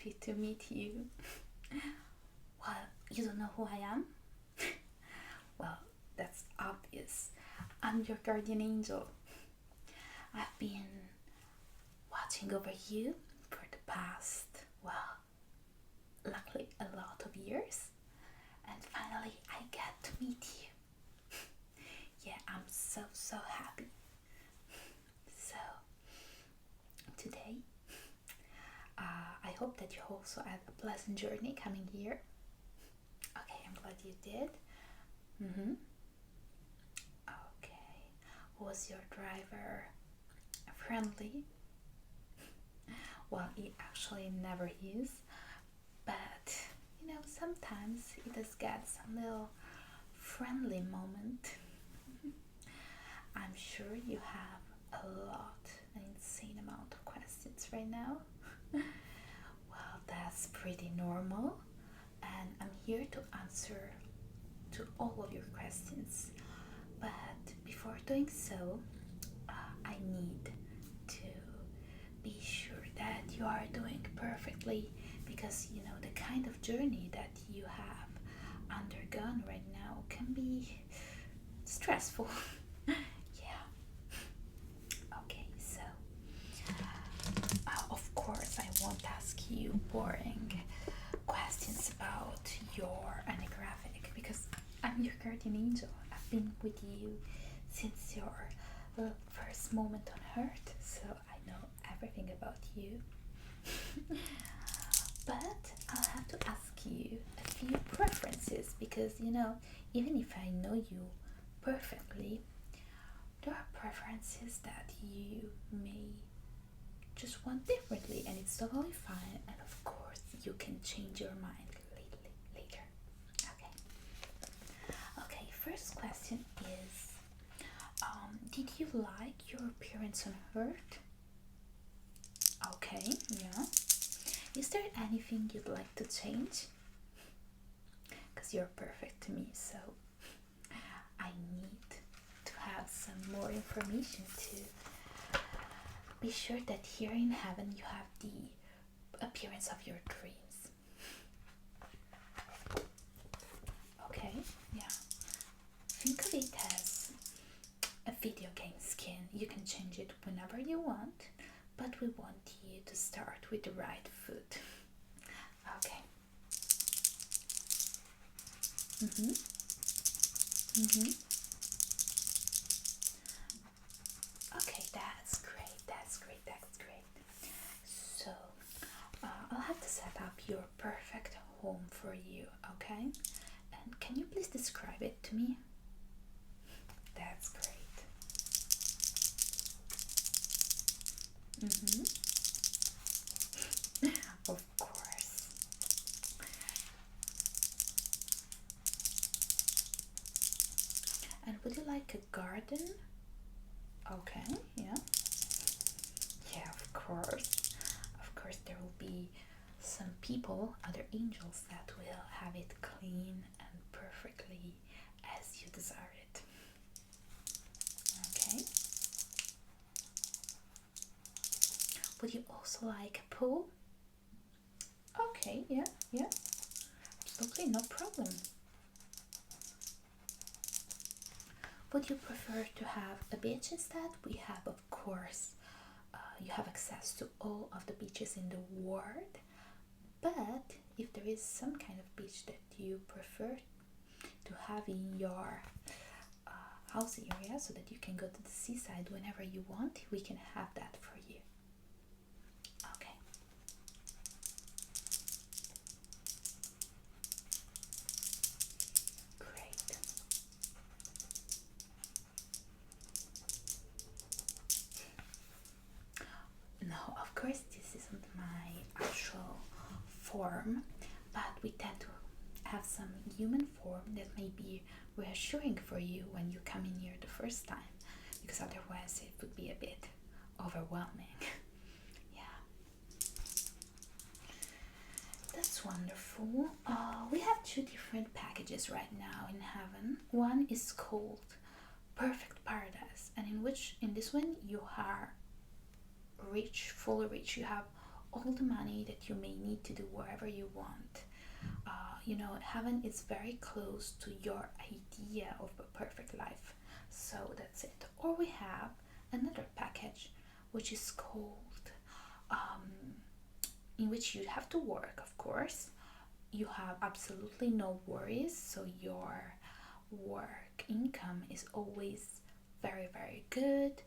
happy to meet you. Well, you don't know who I am? Well, that's obvious. I'm your guardian angel. I've been watching over you for the past, well, luckily a lot of years. And finally, I get to meet you. Yeah, I'm so happy. So, today, I hope that you also had a pleasant journey coming here. Okay, I'm glad you did. Okay. Was your driver friendly? Well, he actually never is, but sometimes he does get some little friendly moment. I'm sure you have a lot, an insane amount of questions right now. Well, that's pretty normal, and I'm here to answer to all of your questions. But before doing so, I need to be sure that you are doing perfectly, because the kind of journey that you have undergone right now can be stressful. Yeah. Okay, so of course I won't ask you boring questions about your anographic, because I'm your guardian angel. I've been with you since your first moment on Earth, so I know everything about you. But I'll have to ask you a few preferences, because even if I know you perfectly, there are preferences that you may just want differently, and it's totally fine. And of course, you can change your mind later. Okay. Okay. First question is, did you like your appearance on Earth? Okay. Yeah. Is there anything you'd like to change? Because you're perfect to me, so I need to have some more information to be sure that here in heaven you have the appearance of your dreams. Okay, yeah. Think of it as a video game skin. You can change it whenever you want, but we want you to start with the right foot. Okay. Okay, that's great. So, I'll have to set up your perfect home for you, okay? And can you please describe it to me? That's great. Of course. And would you like a garden? Okay, yeah. Yeah, of course. Of course, there will be some people, other angels, that will have it clean and perfectly as you desire it. Okay. Would you also like a pool? Okay, yeah. Absolutely, no problem. Would you prefer to have a beach instead? We have, of course, you have access to all of the beaches in the world, but if there is some kind of beach that you prefer to have in your house area, so that you can go to the seaside whenever you want, we can have that for you. Okay. Great. No, of course this isn't my actual form, but we tend to have some human form that may be reassuring for you when you come in here the first time, because otherwise it would be a bit overwhelming. Yeah, that's wonderful. We have two different packages right now in heaven. One is called Perfect Paradise, and in this one you are rich, fully rich. You have all the money that you may need to do wherever you want. Heaven is very close to your idea of a perfect life. So that's it. Or we have another package, which is called, in which you have to work, of course. You have absolutely no worries, so your work income is always very, very good,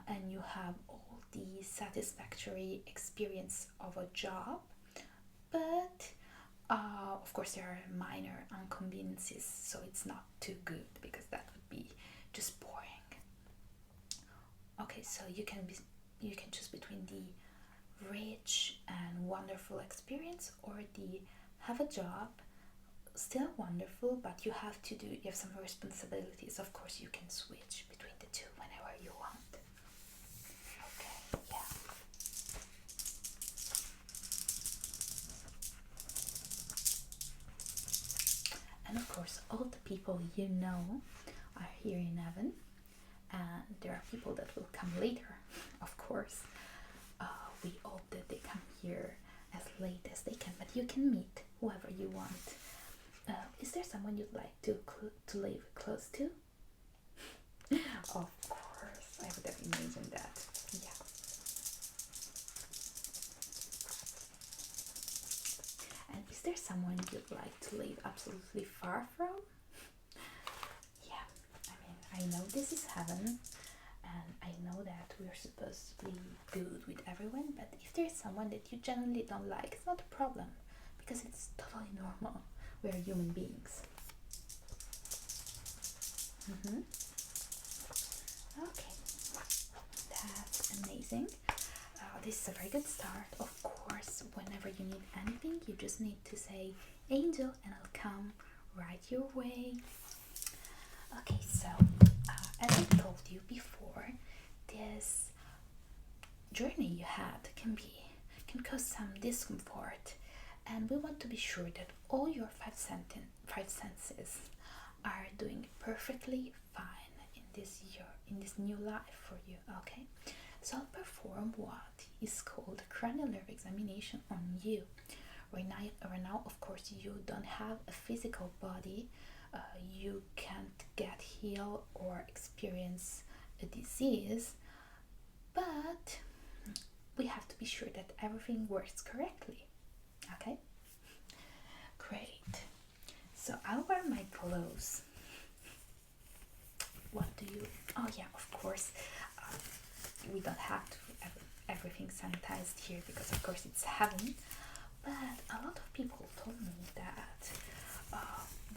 and you have all the satisfactory experience of a job. But of course, there are minor inconveniences, so it's not too good because that would be just boring. Okay, so you can choose between the rich and wonderful experience or the have a job, still wonderful, but you have some responsibilities. Of course, you can switch between the two whenever you want. Okay, yeah. And of course, all the people you know are here in heaven, and there are people that will come later, of course. We hope that they come here as late as they can, but you can meet whoever you want. Is there someone you'd like to live close to? Of course, I would have imagined that. Yeah. And is there someone you'd like to live absolutely far from? Yeah, I know this is heaven, and I know that we're supposed to be good with everyone, but if there's someone that you genuinely don't like, it's not a problem, because it's totally normal. We're human beings. Okay, that's amazing. This is a very good start. Of course, whenever you need anything, you just need to say angel and I'll come right your way. Okay, so as I told you before, this journey you had can cause some discomfort, and we want to be sure that all your five senses are doing perfectly fine in this new life for you. Okay, so I'll perform what is called a cranial nerve examination on you. Right now, of course, you don't have a physical body. You can't get healed or experience a disease, but we have to be sure that everything works correctly. Okay? Great. So I'll wear my gloves. What do you... Oh yeah, of course. We don't have to have everything sanitized here because of course it's heaven. But a lot of people told me that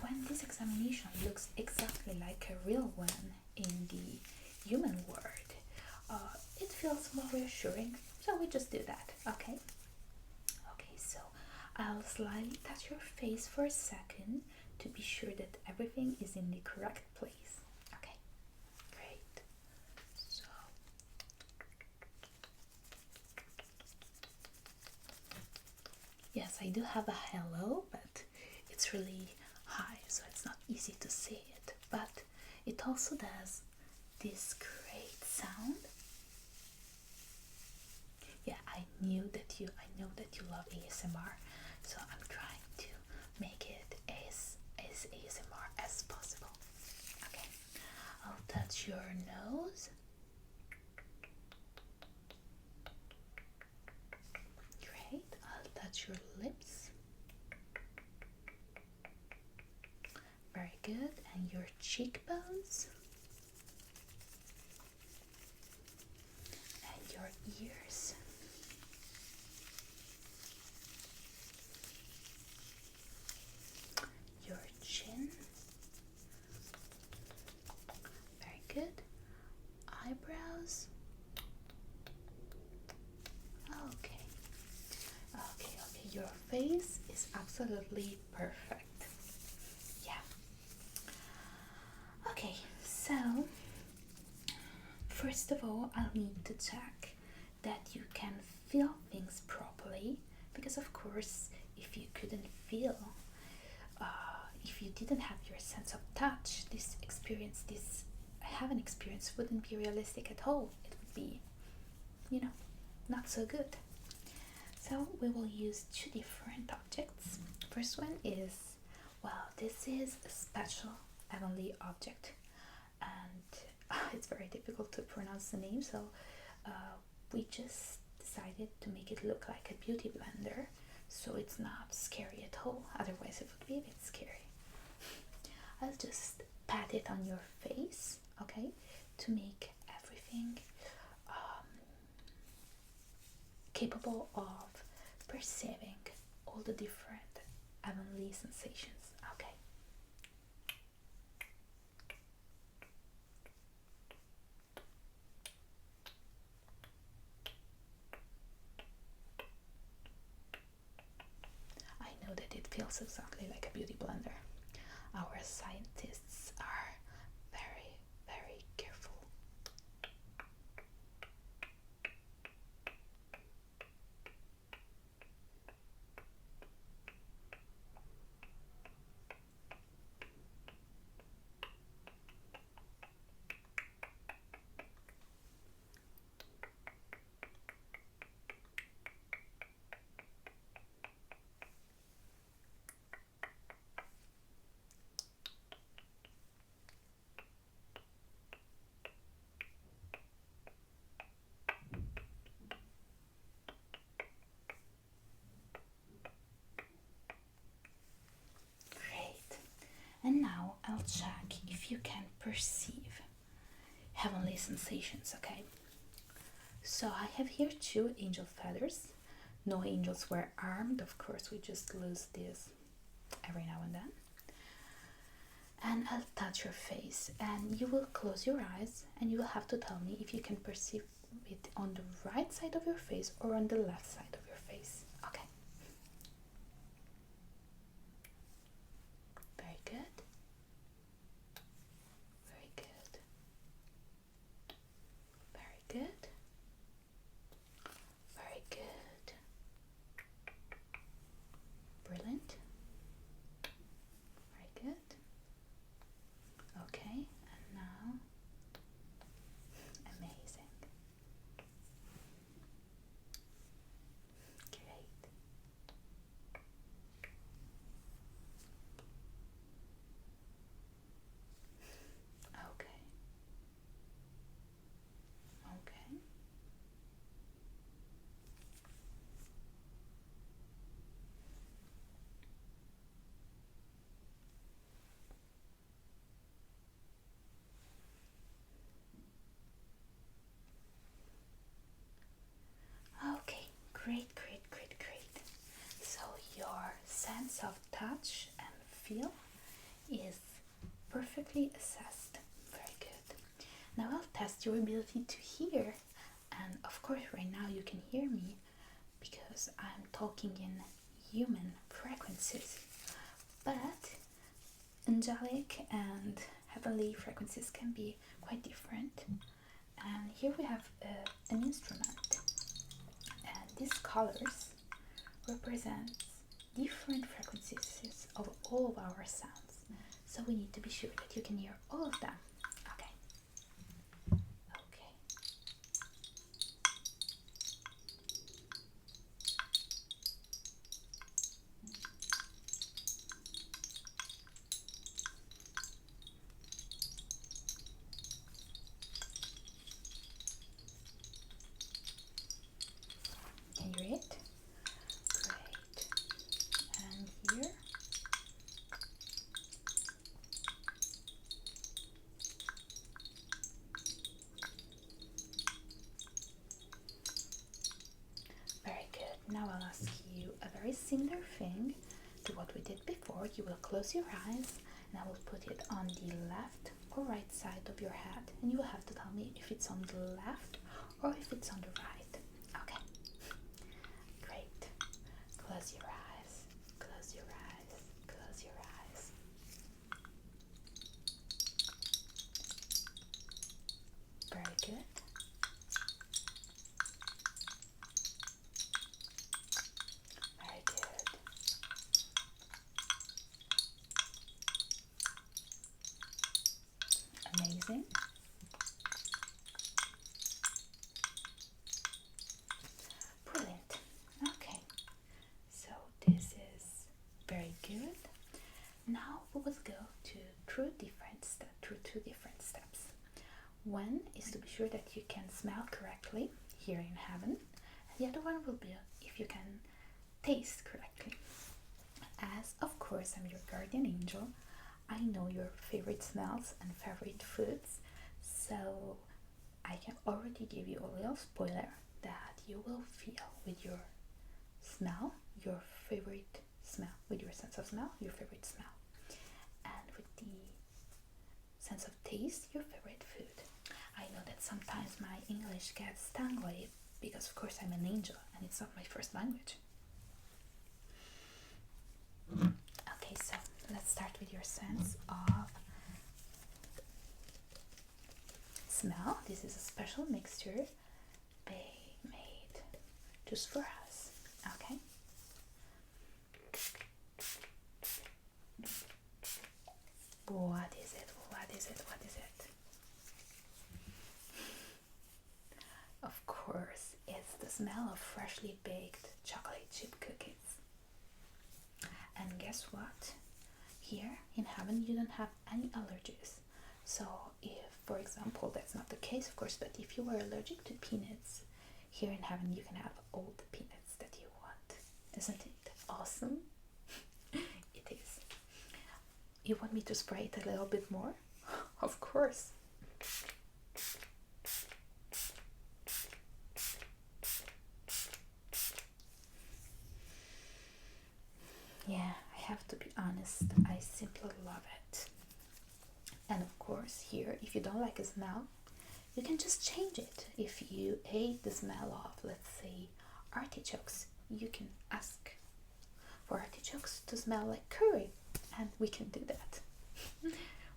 when this examination looks exactly like a real one in the human world, it feels more reassuring. So we just do that, okay? Okay, so I'll slightly touch your face for a second to be sure that everything is in the correct place. Okay, great. So yes, I do have a halo, but it's really high, so it's not easy to see it. But it also does this great sound. Yeah, I know that you love ASMR, so I'm trying to make it as ASMR as possible. Okay, I'll touch your nose. Great, I'll touch your lips. Very good, and your cheekbones. And your ears. Your chin. Very good. Eyebrows. Okay. Your face is absolutely perfect. Yeah. Okay, so first of all, I'll need to check that you can feel things properly, because of course, if you couldn't feel, if you didn't have your sense of touch, this heaven experience wouldn't be realistic at all. It would be, not so good. So we will use two different objects. First one is, well, this is a special heavenly object, and it's very difficult to pronounce the name, so we just decided to make it look like a beauty blender, so it's not scary at all. Otherwise it would be a bit scary. I'll just pat it on your face, okay, to make everything capable of perceiving all the different heavenly sensations, okay? I know that it feels exactly like a beauty blender. Our scientists are very, very careful. Great. And now I'll check if you can perceive heavenly sensations, okay? So I have here two angel feathers. No angels were armed, of course, we just lose this every now and then. And I'll touch your face, and you will close your eyes, and you will have to tell me if you can perceive it on the right side of your face or on the left side of your face. Okay. Very good. Very good. Very good. Very good. Brilliant. Very good. Okay, and now, amazing. Great. Okay. Okay. Okay, great, great, great, great. So your sense of touch and feel is perfectly assessed. Very good. Now I'll test your ability to hear. And of course, right now you can hear me because I'm talking in human frequencies. But angelic and heavenly frequencies can be quite different. And here we have an instrument, and these colors represent different frequencies of all of our sounds. So we need to be sure that you can hear all of them. Okay. Okay. Can you hear it? Great. And here. Very good. Now I'll ask you a very similar thing to what we did before. You will close your eyes, and I will put it on the left or right side of your head, and you will have to tell me if it's on the left or if it's on the right. Okay. Great. Close your eyes. Close your eyes. Close your eyes. Very good. Very good. Amazing. Brilliant. Okay. through two different steps. One is to be sure that you can smell correctly here in heaven, and the other one will be if you can taste correctly. As of course I'm your guardian angel, I know your favorite smells and favorite foods, so I can already give you a little spoiler that you will feel with your smell your favorite smell, with your sense of smell your favorite smell, and with the sense of taste your favorite food. I know that sometimes my English gets tangled because of course I'm an angel and it's not my first language. Okay, so let's start with your sense of smell. This is a special mixture made just for us. Okay. What is it? What is it? What is it? Of course, it's the smell of freshly baked chocolate chip cookies. And guess what? Here in heaven you don't have any allergies. So if, for example, that's not the case of course, but if you were allergic to peanuts, here in heaven you can have all the peanuts that you want. Isn't it awesome? It is. You want me to spray it a little bit more? Of course. Yeah, I have to be honest, I simply love it. And of course here, if you don't like a smell, you can just change it. If you hate the smell of, let's say, artichokes, you can ask for artichokes to smell like curry, and we can do that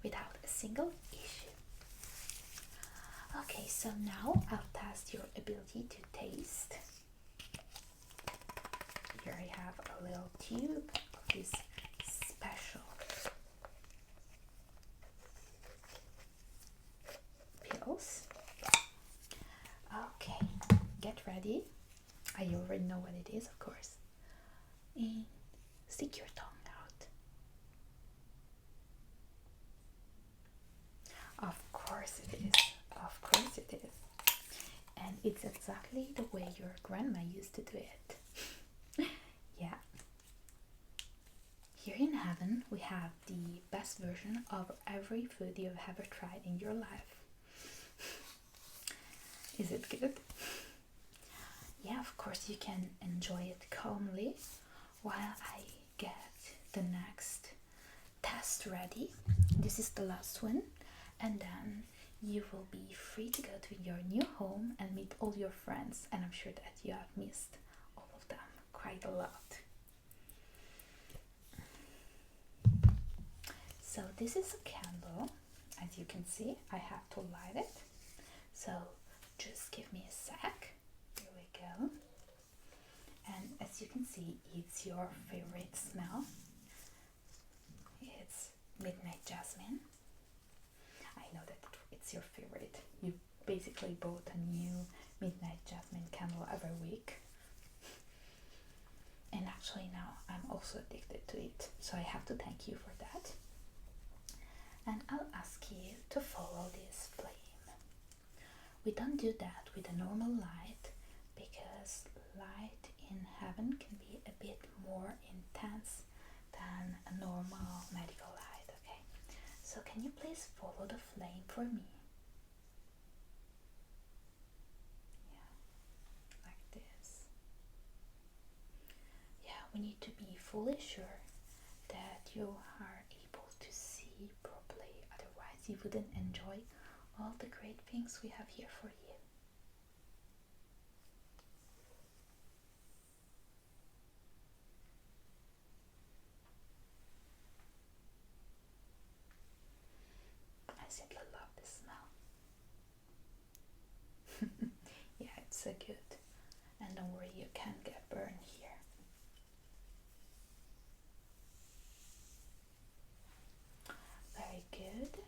without a single issue. Okay, so now I'll test your ability to taste. Here I have a little tube of this special pills. Okay, get ready. I already know what it is, of course. And stick your tongue out. Of course it is. Of course it is. And it's exactly the way your grandma used to do it. Yeah. Here in heaven, we have the best version of every food you've ever tried in your life. Is it good? Yeah, of course you can enjoy it calmly while I get the next test ready. This is the last one, and then you will be free to go to your new home and meet all your friends, and I'm sure that you have missed all of them quite a lot. So this is a candle. As you can see, I have to light it. So just give me a sec. Here we go. And as you can see, it's your favorite smell. It's midnight jasmine. I know that it's your favorite. You basically bought a new midnight jasmine candle every week. And actually now I'm also addicted to it. So I have to thank you for that. And I'll ask you to follow this flame. We don't do that with a normal light because light in heaven can be a bit more intense than a normal medical light, okay? So can you please follow the flame for me? Yeah, like this. Yeah, we need to be fully sure that you are able to see properly, otherwise you wouldn't enjoy all the great things we have here for you. I simply love this smell. Yeah, it's so good. And don't worry, you can't get burned here. Very good.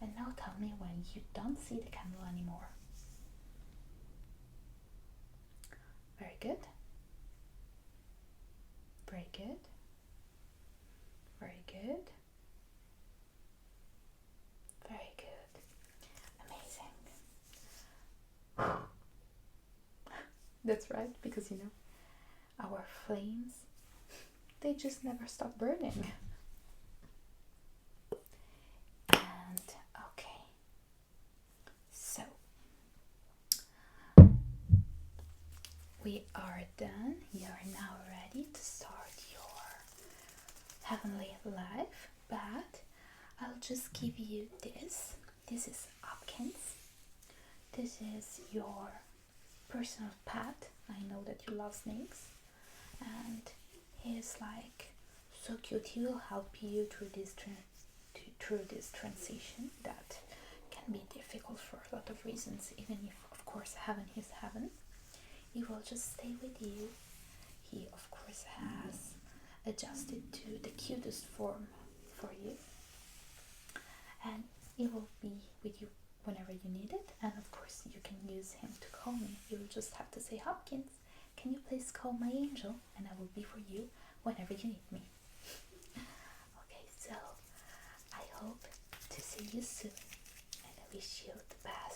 And now tell me when you don't see the candle anymore. Very good. Very good. Very good. That's right, because you know, our flames, they just never stop burning. And okay, so we are done. You are now ready to start your heavenly life, but I'll just give you this. This is Hopkins. This is your personal pet. I know that you love snakes, and he is like so cute. He will help you through this transition that can be difficult for a lot of reasons. Even if, of course, heaven is heaven, he will just stay with you. He, of course, has adjusted to the cutest form for you, and he will be with you whenever you need it. And of course, you can use him to call me. You will just have to say, Hopkins, can you please call my angel? And I will be for you whenever you need me. Okay, so I hope to see you soon, and I wish you the best.